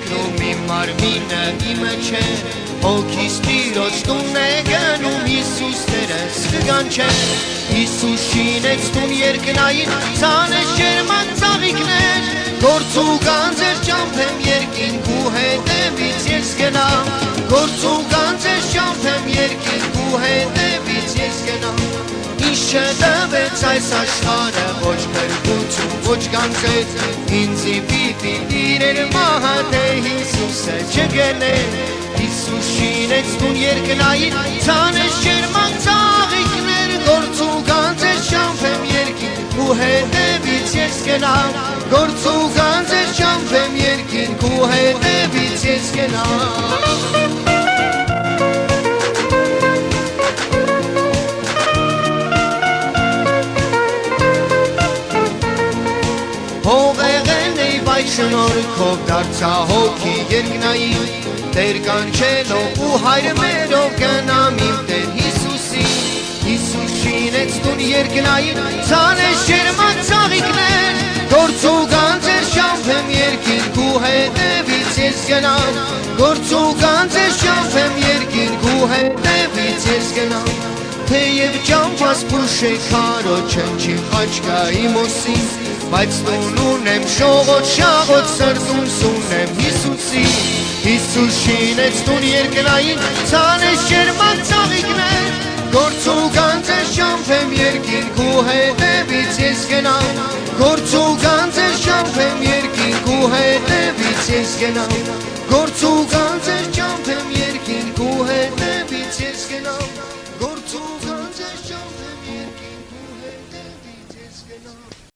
երկրում իմ մարմինը իմը չէ Հոգիս Տիրոջ տունն է գնում Հիսուս Տերս կգանչե Հիսուս շինեց տուն երկնային ցանեց ջերմակ ծաղիկներ Գործ ու գանձեր ճամփեմ երկինք ու հետևից ես գնամ Գործ ու գանձեր ճամփեմ երկինք ու հետևից ես գնամ Ինչ չտվեց այս աշխարհը ոչ փրկություն ոչ գանձեր Ինձի պիտի իրեր մահը թե Հիսուսը չգներ Հիսուս շինեց տուն երկնային ցանեց ջերմակ ծաղիկներ Գործ ու գանձեր ճամփեմ երկինք ու հետևից ես գնամ Գործ ու գանձեր ճամփեմ երկինք ու հետևից ես գնամ Շնորհքով դարձա հոգի երկնային Տեր կանչելով ու հայր մերով գնամ իմ Տեր Հիսուսի Հիսուս շինեց տուն երկնային ցանեց ջերմակ ծաղիկներ Գործ ու գանձեր ճամփեմ երկինք ու հետևից ես գնամ Գործ ու գանձեր ճամփեմ երկինք ու հետևից ես գնամ Թեև ճամփաս փուշե քարո չնչի խաչկա իմ ոսին Բայց տուն ունեմ շողոտ շաղոտ սրտում սունեմ Հիսուսի Հիսուս շինեց տուն երկնային ցանեց ջերմակ ծաղիկներ Գործ ու գանձեր ճամփեմ երկինք ու հետևից ես գնամ Գործ ու գանձեր ճամփեմ երկինք ու հետևից ես գնամ Գործ ու գանձեր ճամփեմ երկինք ու հետևից ես գնամ